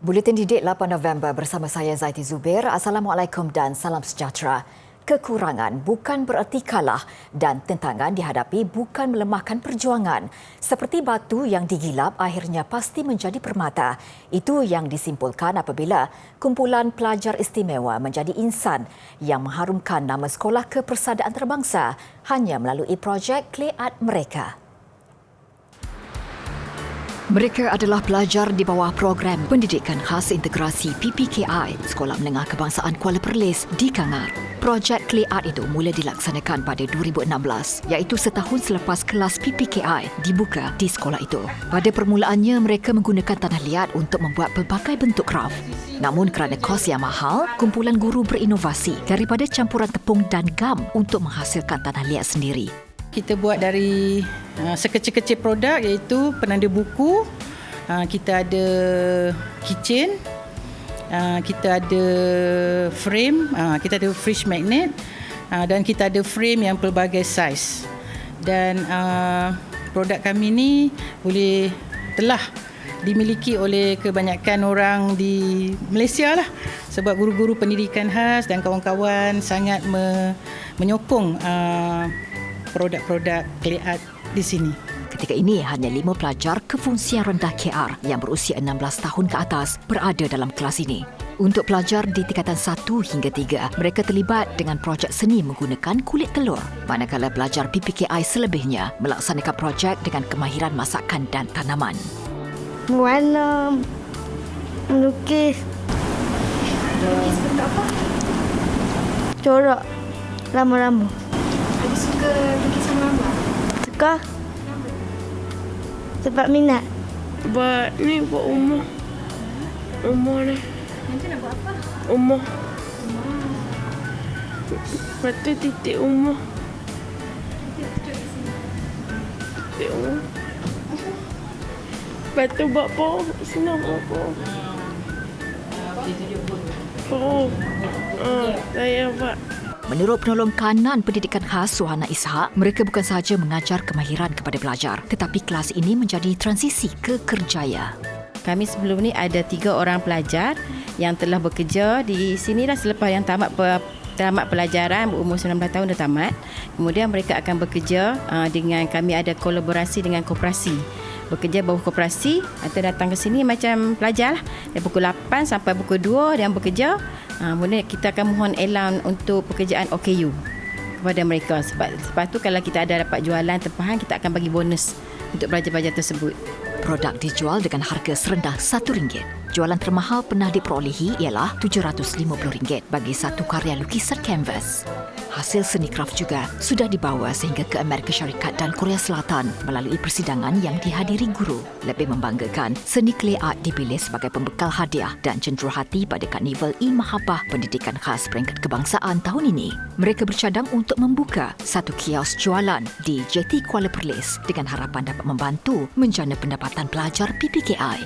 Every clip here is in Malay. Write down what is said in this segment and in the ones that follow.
Buletin Didik 8 November bersama saya Zaiti Zubir. Assalamualaikum dan salam sejahtera. Kekurangan bukan bererti kalah dan tentangan dihadapi bukan melemahkan perjuangan. Seperti batu yang digilap akhirnya pasti menjadi permata. Itu yang disimpulkan apabila kumpulan pelajar istimewa menjadi insan yang mengharumkan nama Sekolah Kepersadaan Antarabangsa hanya melalui projek Clay Art mereka. Mereka adalah pelajar di bawah program Pendidikan Khas Integrasi PPKI Sekolah Menengah Kebangsaan Kuala Perlis di Kangar. Projek Clay Art itu mula dilaksanakan pada 2016 iaitu setahun selepas kelas PPKI dibuka di sekolah itu. Pada permulaannya mereka menggunakan tanah liat untuk membuat pelbagai bentuk kraft. Namun kerana kos yang mahal, kumpulan guru berinovasi daripada campuran tepung dan gam untuk menghasilkan tanah liat sendiri. Kita buat dari sekecil-kecil produk iaitu penanda buku, kita ada kitchen, kita ada frame, kita ada fridge magnet dan kita ada frame yang pelbagai saiz. Dan produk kami ni telah dimiliki oleh kebanyakan orang di Malaysia lah, sebab guru-guru pendidikan khas dan kawan-kawan sangat menyokong produk-produk Clay Art di sini. Ketika ini, hanya 5 pelajar kefungsian rendah KR yang berusia 16 tahun ke atas berada dalam kelas ini. Untuk pelajar di tingkatan 1 hingga 3, mereka terlibat dengan projek seni menggunakan kulit telur. Manakala pelajar PPKI selebihnya melaksanakan projek dengan kemahiran masakan dan tanaman. Mewarna, melukis. Melukis bentuk apa? Corak, rambut-rambut. Ada suka lukisan gambar? Suka. Sebab minat. Buat rumah. Rumah ni. Nanti nak buat apa? Rumah. Lepas tu titik rumah. Titik rumah. Lepas tu buat pohon. Sini buat pohon. Pohon. Saya buat. Menurut penolong kanan pendidikan khas Suhana Ishak, mereka bukan sahaja mengajar kemahiran kepada pelajar, tetapi kelas ini menjadi transisi ke kerjaya. Kami sebelum ni ada 3 orang pelajar yang telah bekerja di sini dah selepas yang tamat pelajaran, berumur 19 tahun dah tamat. Kemudian mereka akan bekerja dengan kami, ada kolaborasi dengan koperasi. Bekerja bawah koperasi atau datang ke sini macam pelajar lah. Dari pukul 8 sampai pukul 2 dan bekerja. Kemudian kita akan mohon elan untuk pekerjaan OKU kepada mereka. Sebab tu kalau kita ada dapat jualan tempahan, kita akan bagi bonus untuk pelajar-pelajar tersebut. Produk dijual dengan harga serendah RM1. Jualan termahal pernah diperolehi ialah RM750 bagi satu karya lukisan kanvas. Hasil seni kraft juga sudah dibawa sehingga ke Amerika Syarikat dan Korea Selatan melalui persidangan yang dihadiri guru. Lebih membanggakan, seni Clay Art dipilih sebagai pembekal hadiah dan cenderuhati pada Karnival E-Mahabbah Pendidikan Khas Peringkat Kebangsaan tahun ini. Mereka bercadang untuk membuka satu kios jualan di JT Kuala Perlis dengan harapan dapat membantu menjana pendapatan pelajar PPKI.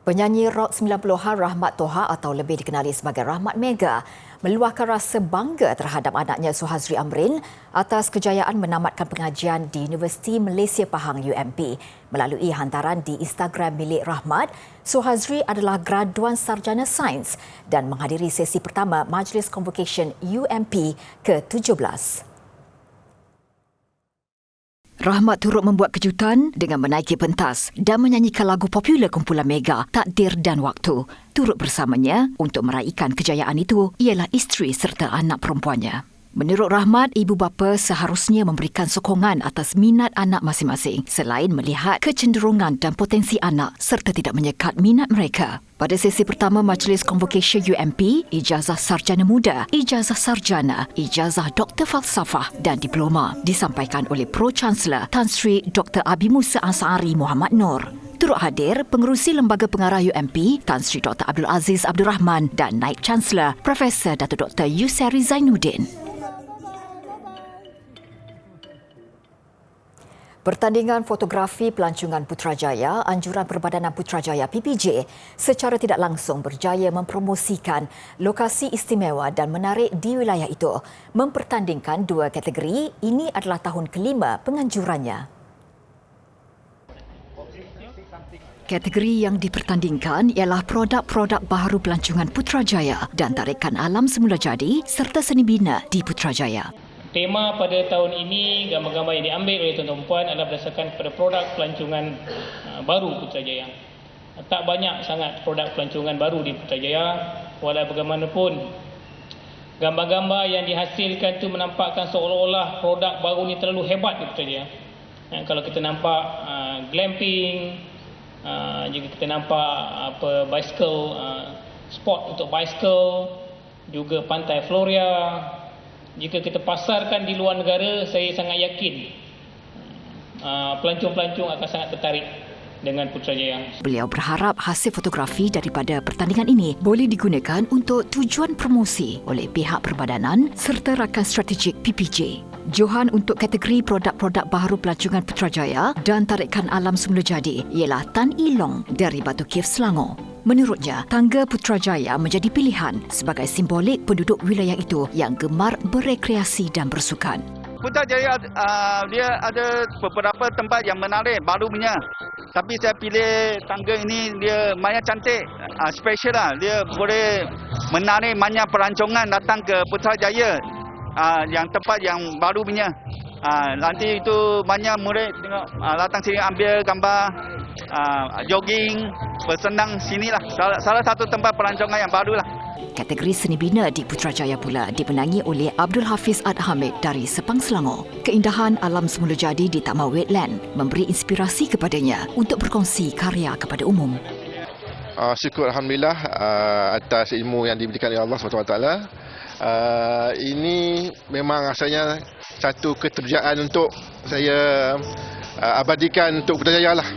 Penyanyi rock 90-an Rahmat Toha atau lebih dikenali sebagai Rahmat Mega meluahkan rasa bangga terhadap anaknya Suhazri Amrin atas kejayaan menamatkan pengajian di Universiti Malaysia Pahang UMP. Melalui hantaran di Instagram milik Rahmat, Suhazri adalah graduan sarjana sains dan menghadiri sesi pertama Majlis Convocation UMP ke-17. Rahmat turut membuat kejutan dengan menaiki pentas dan menyanyikan lagu popular kumpulan Mega, Takdir dan Waktu. Turut bersamanya untuk meraihkan kejayaan itu ialah isteri serta anak perempuannya. Menurut Rahmat, ibu bapa seharusnya memberikan sokongan atas minat anak masing-masing selain melihat kecenderungan dan potensi anak serta tidak menyekat minat mereka. Pada sesi pertama Majlis Convocation UMP, ijazah sarjana muda, ijazah sarjana, ijazah Doktor Falsafah dan diploma disampaikan oleh Pro-Chancellor Tan Sri Dr. Abi Musa Ansari Muhammad Noor. Turut hadir Pengerusi Lembaga Pengarah UMP Tan Sri Dr. Abdul Aziz Abdul Rahman dan Naib Chancellor Profesor Datuk Dr. Yusari Zainuddin. Pertandingan fotografi pelancongan Putrajaya, Anjuran Perbadanan Putrajaya PPJ secara tidak langsung berjaya mempromosikan lokasi istimewa dan menarik di wilayah itu. Mempertandingkan 2 kategori, ini adalah tahun kelima penganjurannya. Kategori yang dipertandingkan ialah produk-produk baharu pelancongan Putrajaya dan tarikan alam semula jadi serta seni bina di Putrajaya. Tema pada tahun ini, gambar-gambar yang diambil oleh tuan-tuan puan adalah berdasarkan pada produk pelancongan baru Putrajaya. Tak banyak sangat produk pelancongan baru di Putrajaya, walau bagaimanapun gambar-gambar yang dihasilkan itu menampakkan seolah-olah produk baru ni terlalu hebat di Putrajaya. Kalau kita nampak glamping, jika kita nampak bicycle, spot untuk bicycle, juga pantai Floria, jika kita pasarkan di luar negara, saya sangat yakin pelancong-pelancong akan sangat tertarik dengan Putrajaya. Beliau berharap hasil fotografi daripada pertandingan ini boleh digunakan untuk tujuan promosi oleh pihak perbadanan serta rakan strategik PPJ. Johan untuk kategori produk-produk baharu pelancongan Putrajaya dan tarikan alam semula jadi ialah Tan Ilong dari Batu Cave, Selangor. Menurutnya, tangga Putrajaya menjadi pilihan sebagai simbolik penduduk wilayah itu yang gemar berekreasi dan bersukan. Putrajaya dia ada beberapa tempat yang menarik barunya. Tapi saya pilih tangga ini, dia banyak cantik, special lah. Dia boleh menarik banyak pelancongan datang ke Putrajaya, yang tempat yang baru punya. Nanti itu banyak murid tengok datang sini ambil gambar, jogging, bersenang sinilah. Salah satu tempat pelancongan yang baru lah. Kategori seni bina di Putrajaya pula dimenangi oleh Abdul Hafiz Ad Hamid dari Sepang, Selangor. Keindahan alam semula jadi di Taman Wetland memberi inspirasi kepadanya untuk berkongsi karya kepada umum. Syukur Alhamdulillah atas ilmu yang diberikan oleh Allah SWT. Ini memang rasanya satu keterjaan untuk saya abadikan untuk Putrajaya lah.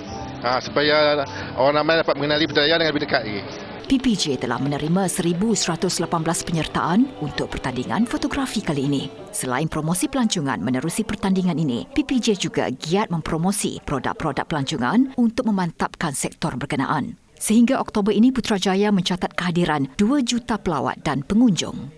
Supaya orang ramai dapat mengenali Putrajaya dengan lebih dekat lagi. PPJ telah menerima 1,118 penyertaan untuk pertandingan fotografi kali ini. Selain promosi pelancongan menerusi pertandingan ini, PPJ juga giat mempromosi produk-produk pelancongan untuk memantapkan sektor berkenaan. Sehingga Oktober ini, Putrajaya mencatat kehadiran 2 juta pelawat dan pengunjung.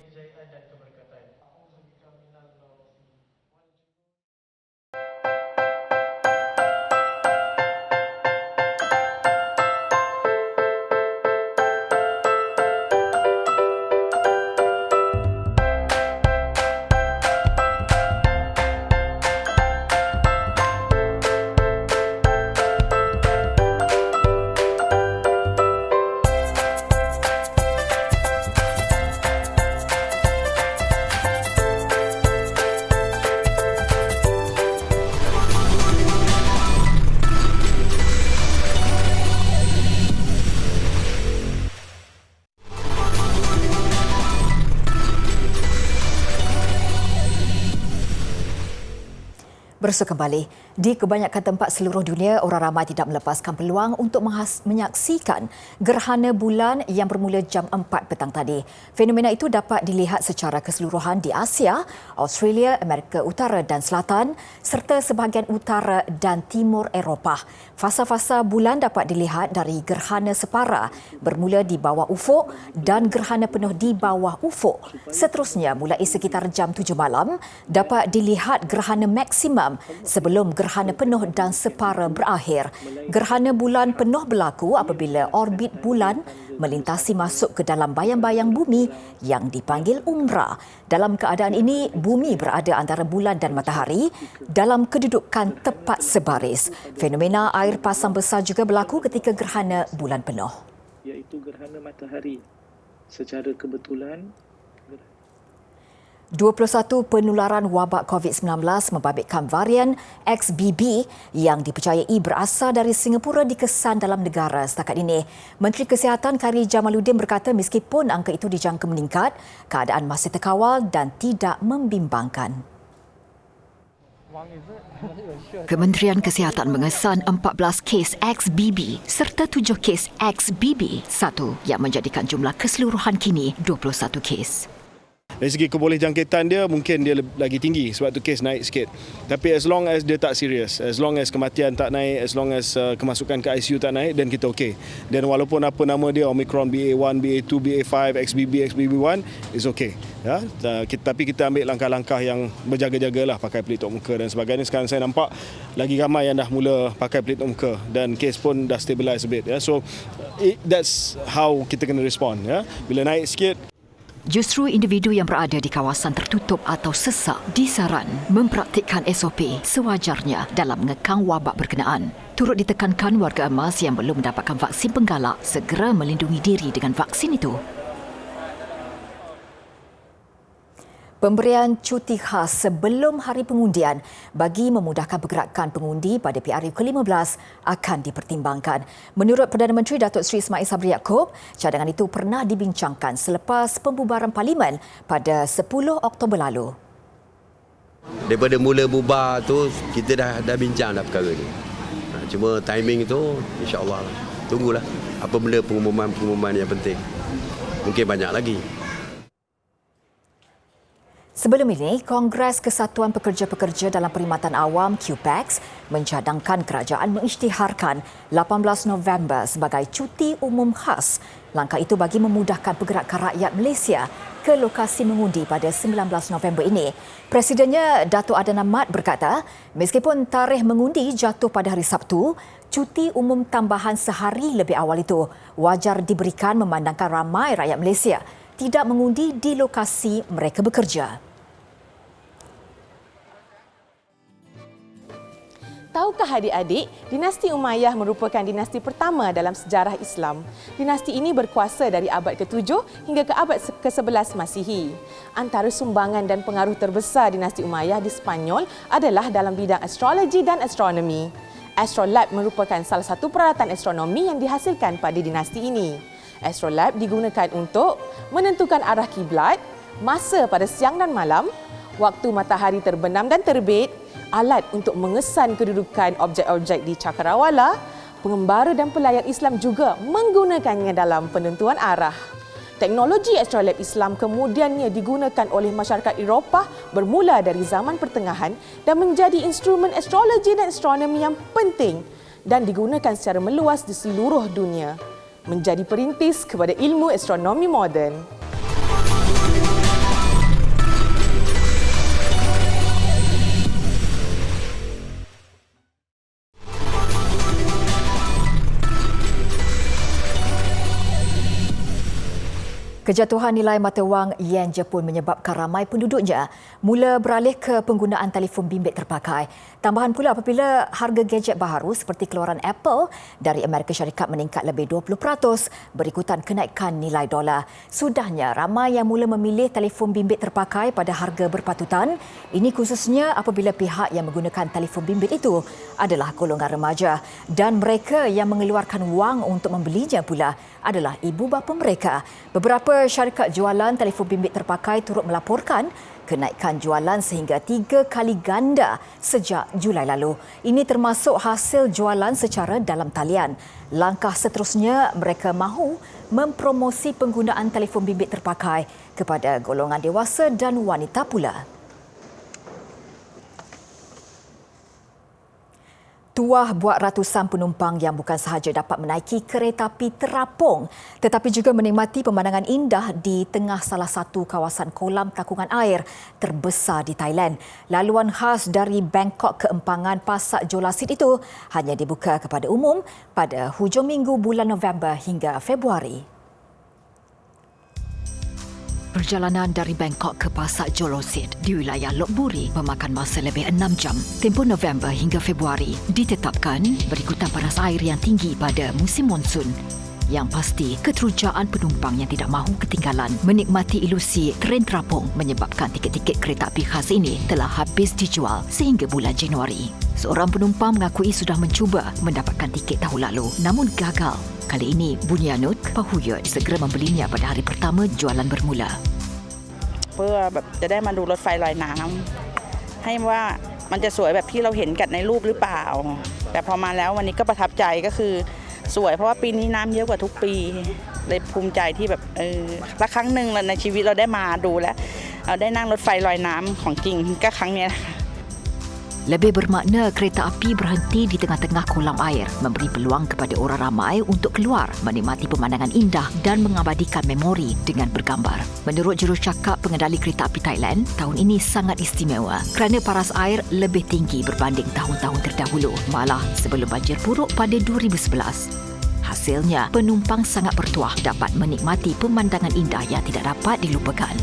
Bersu kembali, di kebanyakan tempat seluruh dunia, orang ramai tidak melepaskan peluang untuk menyaksikan gerhana bulan yang bermula jam 4 petang tadi. Fenomena itu dapat dilihat secara keseluruhan di Asia, Australia, Amerika Utara dan Selatan serta sebahagian utara dan timur Eropah. Fasa-fasa bulan dapat dilihat dari gerhana separa bermula di bawah ufuk dan gerhana penuh di bawah ufuk. Seterusnya, mulai sekitar jam 7 malam, dapat dilihat gerhana maksimum sebelum gerhana penuh dan separa berakhir. Gerhana bulan penuh berlaku apabila orbit bulan melintasi masuk ke dalam bayang-bayang bumi yang dipanggil umbra. Dalam keadaan ini, bumi berada antara bulan dan matahari dalam kedudukan tepat sebaris. Fenomena air pasang besar juga berlaku ketika gerhana bulan penuh. Iaitu gerhana matahari. Secara kebetulan 21 penularan wabak COVID-19 membabitkan varian XBB yang dipercayai berasal dari Singapura dikesan dalam negara setakat ini. Menteri Kesihatan Khairy Jamaluddin berkata meskipun angka itu dijangka meningkat, keadaan masih terkawal dan tidak membimbangkan. Kementerian Kesihatan mengesan 14 kes XBB serta 7 kes XBB1 yang menjadikan jumlah keseluruhan kini 21 kes. Dari segi kebolehjangkitan dia mungkin dia lagi tinggi sebab tu kes naik sikit. Tapi as long as dia tak serius, as long as kematian tak naik, as long as kemasukan ke ICU tak naik, dan kita okey. Dan walaupun apa nama dia Omicron BA1, BA2, BA5, XBB, XBB1 is okey. Ya, tapi kita ambil langkah-langkah yang berjaga-jagalah, pakai pelitup muka dan sebagainya. Sekarang saya nampak lagi ramai yang dah mula pakai pelitup muka dan kes pun dah stabilize a bit, ya. So that's how kita kena respond, ya. Bila naik sikit, Justru individu yang berada di kawasan tertutup atau sesak disaran mempraktikkan SOP sewajarnya dalam mengekang wabak berkenaan. Turut ditekankan warga emas yang belum mendapatkan vaksin penggalak segera melindungi diri dengan vaksin itu. Pemberian cuti khas sebelum hari pengundian bagi memudahkan pergerakan pengundi pada PRU ke-15 akan dipertimbangkan. Menurut Perdana Menteri Datuk Seri Ismail Sabri Yaakob, cadangan itu pernah dibincangkan selepas pembubaran Parlimen pada 10 Oktober lalu. Daripada mula bubar tu kita dah bincang dah perkara ni. Cuma timing tu insya-Allah tunggulah apa benda pengumuman yang penting. Mungkin banyak lagi. Sebelum ini, Kongres Kesatuan Pekerja-Pekerja dalam Perkhidmatan Awam QPEX mencadangkan kerajaan mengisytiharkan 18 November sebagai cuti umum khas. Langkah itu bagi memudahkan pergerakan rakyat Malaysia ke lokasi mengundi pada 19 November ini. Presidennya Datuk Adan Ahmad berkata, meskipun tarikh mengundi jatuh pada hari Sabtu, cuti umum tambahan sehari lebih awal itu wajar diberikan memandangkan ramai rakyat Malaysia tidak mengundi di lokasi mereka bekerja. Tahukah adik-adik, dinasti Umayyah merupakan dinasti pertama dalam sejarah Islam. Dinasti ini berkuasa dari abad ke-7 hingga ke abad ke-11 Masihi. Antara sumbangan dan pengaruh terbesar dinasti Umayyah di Sepanyol adalah dalam bidang astrologi dan astronomi. Astrolab merupakan salah satu peralatan astronomi yang dihasilkan pada dinasti ini. Astrolab digunakan untuk menentukan arah kiblat, masa pada siang dan malam, waktu matahari terbenam dan terbit, alat untuk mengesan kedudukan objek-objek di cakrawala. Pengembara dan pelayar Islam juga menggunakannya dalam penentuan arah. Teknologi astrolab Islam kemudiannya digunakan oleh masyarakat Eropah bermula dari zaman pertengahan dan menjadi instrumen astrologi dan astronomi yang penting dan digunakan secara meluas di seluruh dunia. Menjadi perintis kepada ilmu astronomi moden. Kejatuhan nilai mata wang yen Jepun menyebabkan ramai penduduknya mula beralih ke penggunaan telefon bimbit terpakai. Tambahan pula apabila harga gadget baharu seperti keluaran Apple dari Amerika Syarikat meningkat lebih 20% berikutan kenaikan nilai dolar. Sudahnya ramai yang mula memilih telefon bimbit terpakai pada harga berpatutan. Ini khususnya apabila pihak yang menggunakan telefon bimbit itu adalah golongan remaja dan mereka yang mengeluarkan wang untuk membelinya pula adalah ibu bapa mereka. Beberapa syarikat jualan telefon bimbit terpakai turut melaporkan kenaikan jualan sehingga 3 kali ganda sejak Julai lalu. Ini termasuk hasil jualan secara dalam talian. Langkah seterusnya, mereka mahu mempromosi penggunaan telefon bimbit terpakai kepada golongan dewasa dan wanita pula. Tuah buat ratusan penumpang yang bukan sahaja dapat menaiki kereta api terapung tetapi juga menikmati pemandangan indah di tengah salah satu kawasan kolam takungan air terbesar di Thailand. Laluan khas dari Bangkok ke empangan Pasak Jolasit itu hanya dibuka kepada umum pada hujung minggu bulan November hingga Februari. Perjalanan dari Bangkok ke Pasak Jolosit di wilayah Lop Buri memakan masa lebih 6 jam. Tempoh November hingga Februari ditetapkan berikutan paras air yang tinggi pada musim monsun. Yang pasti, keterujaan penumpang yang tidak mahu ketinggalan menikmati ilusi tren terapung menyebabkan tiket-tiket kereta api khas ini telah habis dijual sehingga bulan Januari. Seorang penumpang mengakui sudah mencuba mendapatkan tiket tahun lalu namun gagal. Kali ini, Bunyanut Pahuyut segera membelinya pada hari pertama jualan bermula. เพื่อแบบจะได้มาดูรถไฟลอยน้ำให้ว่ามันจะสวยแบบที่เราเห็นกันในรูปหรือเปล่าแต่พอมาแล้ววันนี้ก็ประทับใจก็คือสวยเพราะว่าปีนี้น้ำเยอะกว่าทุกปีเลยภูมิใจที่แบบละครั้งหนึ่งในชีวิตเราได้มาดูแล้ว ได้นั่งรถไฟลอยน้ำของจริงก็ครั้งนี้นะคะ Lebih bermakna kereta api berhenti di tengah-tengah kolam air, memberi peluang kepada orang ramai untuk keluar, menikmati pemandangan indah dan mengabadikan memori dengan bergambar. Menurut jurucakap pengendali kereta api Thailand, tahun ini sangat istimewa kerana paras air lebih tinggi berbanding tahun-tahun terdahulu, malah sebelum banjir buruk pada 2011. Hasilnya, penumpang sangat bertuah dapat menikmati pemandangan indah yang tidak dapat dilupakan.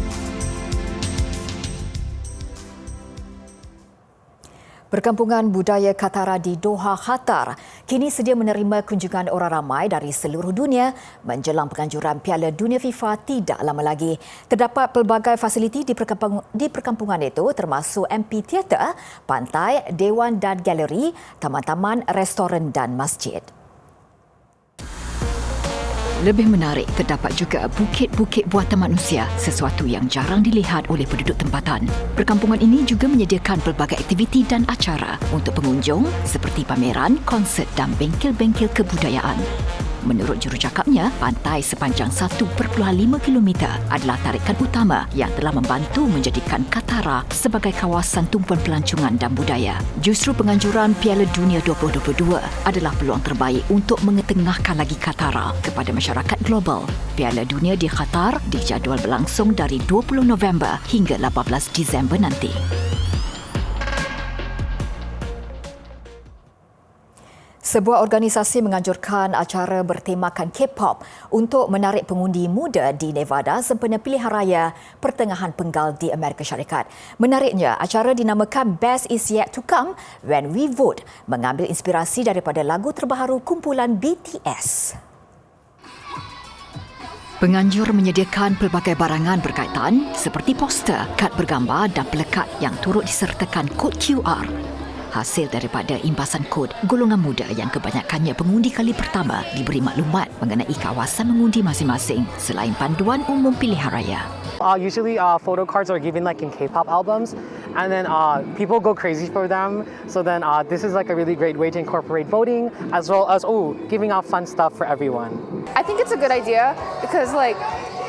Perkampungan Budaya Katara di Doha, Qatar kini sedia menerima kunjungan orang ramai dari seluruh dunia menjelang penganjuran Piala Dunia FIFA tidak lama lagi. Terdapat pelbagai fasiliti di perkampungan itu termasuk amphitheater, pantai, dewan dan galeri, taman-taman, restoran dan masjid. Lebih menarik, terdapat juga bukit-bukit buatan manusia, sesuatu yang jarang dilihat oleh penduduk tempatan. Perkampungan ini juga menyediakan pelbagai aktiviti dan acara untuk pengunjung seperti pameran, konsert dan bengkel-bengkel kebudayaan. Menurut jurucakapnya, pantai sepanjang 1.5 km adalah tarikan utama yang telah membantu menjadikan Katara sebagai kawasan tumpuan pelancongan dan budaya. Justru penganjuran Piala Dunia 2022 adalah peluang terbaik untuk mengetengahkan lagi Katara kepada masyarakat global. Piala Dunia di Qatar dijadual berlangsung dari 20 November hingga 18 Disember nanti. Sebuah organisasi menganjurkan acara bertemakan K-pop untuk menarik pengundi muda di Nevada sempena pilihan raya pertengahan penggal di Amerika Syarikat. Menariknya, acara dinamakan Best Is Yet to Come When We Vote, mengambil inspirasi daripada lagu terbaru kumpulan BTS. Penganjur menyediakan pelbagai barangan berkaitan seperti poster, kad bergambar dan pelekat yang turut disertakan kod QR. Hasil daripada imbasan kod, golongan muda yang kebanyakannya pengundi kali pertama diberi maklumat mengenai kawasan mengundi masing-masing selain panduan umum pilihan raya. Usually photo cards are given like in K-pop albums, and then people go crazy for them. So then this is like a really great way to incorporate voting as well as giving out fun stuff for everyone. I think it's a good idea because like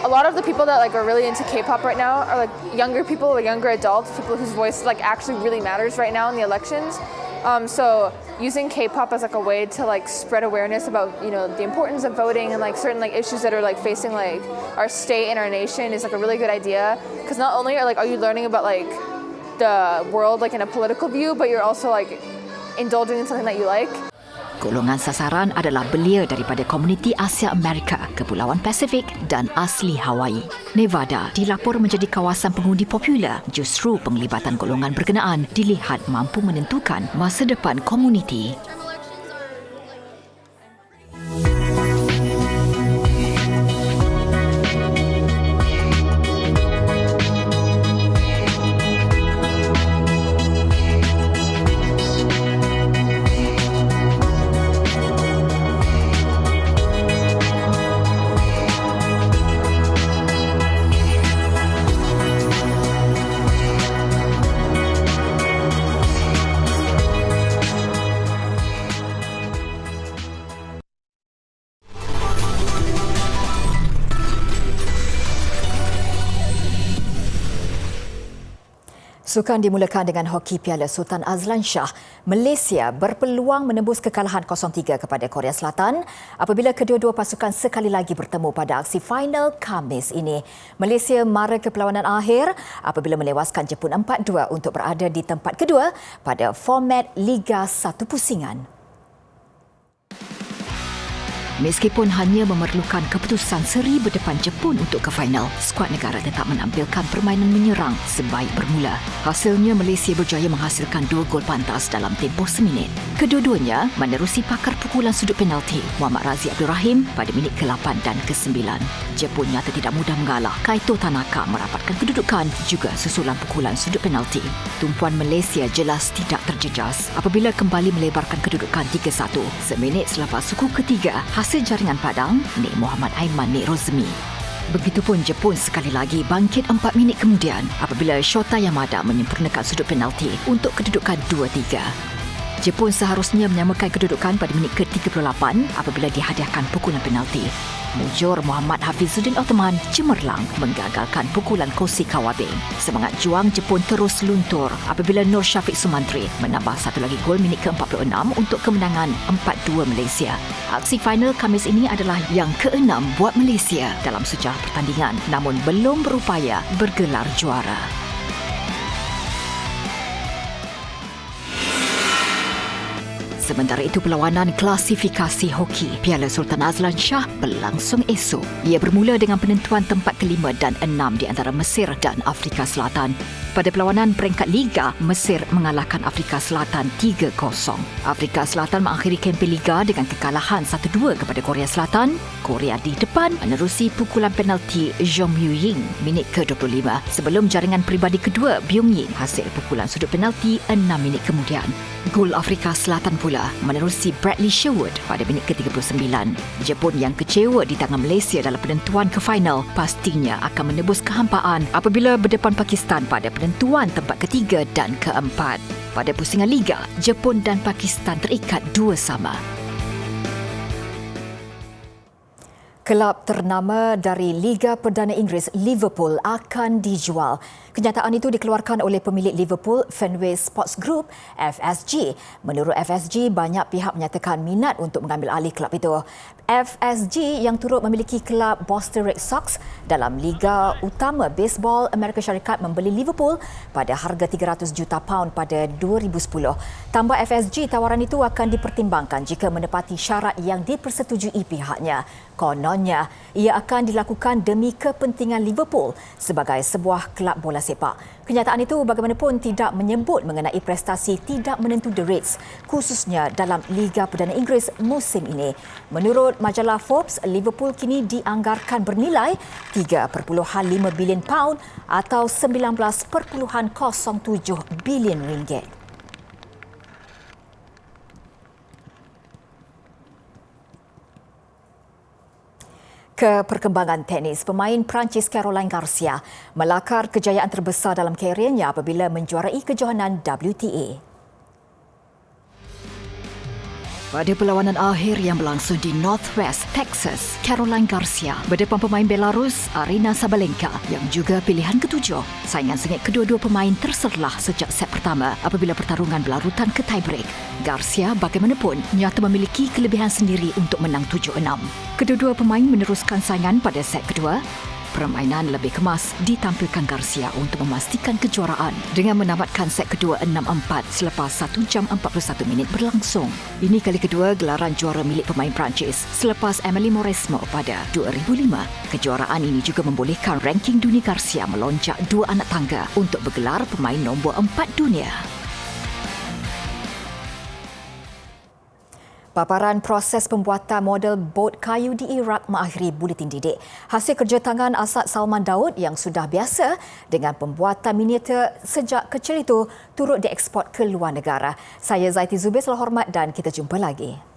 a lot of the people that like are really into K-pop right now are like younger people, like younger adults, people whose voice like actually really matters right now in the elections. So using K-pop as like a way to like spread awareness about, you know, the importance of voting and like certain like issues that are like facing like our state and our nation is like a really good idea, because not only are you learning about like the world like in a political view, but you're also like indulging in something that you like. Golongan sasaran adalah belia daripada komuniti Asia Amerika, Kepulauan Pasifik dan asli Hawaii. Nevada dilapor menjadi kawasan pengundi popular. Justru penglibatan golongan berkenaan dilihat mampu menentukan masa depan komuniti. Sukan dimulakan dengan hoki Piala Sultan Azlan Shah. Malaysia berpeluang menembus kekalahan 0-3 kepada Korea Selatan apabila kedua-dua pasukan sekali lagi bertemu pada aksi final Khamis ini. Malaysia mara ke perlawanan akhir apabila melewaskan Jepun 4-2 untuk berada di tempat kedua pada format Liga 1 Pusingan. Meskipun hanya memerlukan keputusan seri berdepan Jepun untuk ke final, skuad negara tetap menampilkan permainan menyerang sebaik bermula. Hasilnya, Malaysia berjaya menghasilkan 2 gol pantas dalam tempoh seminit. Kedua-duanya menerusi pakar pukulan sudut penalti Muhammad Razi Abdul Rahim pada minit ke-8 dan ke-9. Jepun nyata tidak mudah mengalah. Kaito Tanaka merapatkan kedudukan juga susulan pukulan sudut penalti. Tumpuan Malaysia jelas tidak terjejas apabila kembali melebarkan kedudukan 3-1 seminit selepas suku ketiga hasil jaringan padang Nik Muhammad Aiman Nik Rozmi. Begitupun Jepun sekali lagi bangkit 4 minit kemudian apabila Shota Yamada menyempurnakan sudut penalti untuk kedudukan 2-3. Jepun seharusnya menyamakan kedudukan pada minit ke-38 apabila dihadiahkan pukulan penalti. Mujur Muhammad Hafizuddin Othman cemerlang menggagalkan pukulan Kosi Kawabing. Semangat juang Jepun terus luntur apabila Nur Syafiq Sumantri menambah satu lagi gol minit ke-46 untuk kemenangan 4-2 Malaysia. Aksi final Khamis ini adalah yang ke-6 buat Malaysia dalam sejarah pertandingan, namun belum berupaya bergelar juara. Sementara itu, perlawanan klasifikasi hoki Piala Sultan Azlan Shah berlangsung esok. Ia bermula dengan penentuan tempat kelima dan 6 di antara Mesir dan Afrika Selatan. Pada perlawanan peringkat Liga, Mesir mengalahkan Afrika Selatan 3-0. Afrika Selatan mengakhiri kempen Liga dengan kekalahan 1-2 kepada Korea Selatan. Korea di depan menerusi pukulan penalti Jong Yu-ying minit ke-25 sebelum jaringan peribadi kedua Byung Yin hasil pukulan sudut penalti 6 minit kemudian. Gol Afrika Selatan pula menerusi Bradley Sherwood pada minit ke-39. Jepun yang kecewa di tangan Malaysia dalam penentuan ke final pastinya akan menebus kehampaan apabila berdepan Pakistan pada penentuan tempat ketiga dan keempat. Pada pusingan Liga, Jepun dan Pakistan terikat 2-2. Kelab ternama dari Liga Perdana Inggeris, Liverpool, akan dijual. Kenyataan itu dikeluarkan oleh pemilik Liverpool, Fenway Sports Group, FSG. Menurut FSG, banyak pihak menyatakan minat untuk mengambil alih kelab itu. FSG yang turut memiliki kelab Boston Red Sox dalam Liga Utama Baseball Amerika Syarikat membeli Liverpool pada harga £300 juta pada 2010. Tambah FSG, tawaran itu akan dipertimbangkan jika menepati syarat yang dipersetujui pihaknya. Kononnya, ia akan dilakukan demi kepentingan Liverpool sebagai sebuah kelab bola sepak. Kenyataan itu bagaimanapun tidak menyebut mengenai prestasi tidak menentu The Reds, khususnya dalam Liga Perdana Inggeris musim ini. Menurut majalah Forbes, Liverpool kini dianggarkan bernilai £3.5 bilion atau $19.07 bilion. Ke perkembangan tenis, pemain Perancis Caroline Garcia melakar kejayaan terbesar dalam keriernya apabila menjuarai kejohanan WTA. Pada perlawanan akhir yang berlangsung di Northwest Texas, Caroline Garcia berdepan pemain Belarus Aryna Sabalenka yang juga pilihan ketujuh. Saingan sengit kedua-dua pemain terserlah sejak set pertama apabila pertarungan berlarutan ke tiebreak. Garcia bagaimanapun nyata memiliki kelebihan sendiri untuk menang 7-6. Kedua-dua pemain meneruskan saingan pada set kedua. Permainan lebih kemas ditampilkan Garcia untuk memastikan kejuaraan dengan menamatkan set kedua 6-4 selepas 1 jam 41 minit berlangsung. Ini kali kedua gelaran juara milik pemain Perancis selepas Emily Mauresmo pada 2005. Kejuaraan ini juga membolehkan ranking dunia Garcia melonjak 2 anak tangga untuk bergelar pemain nombor 4 dunia. Paparan proses pembuatan model bot kayu di Iraq mengakhiri buletin didik. Hasil kerja tangan Asad Salman Daud yang sudah biasa dengan pembuatan miniatur sejak kecil itu turut dieksport ke luar negara. Saya Zaiti Zubir, selamat hormat dan kita jumpa lagi.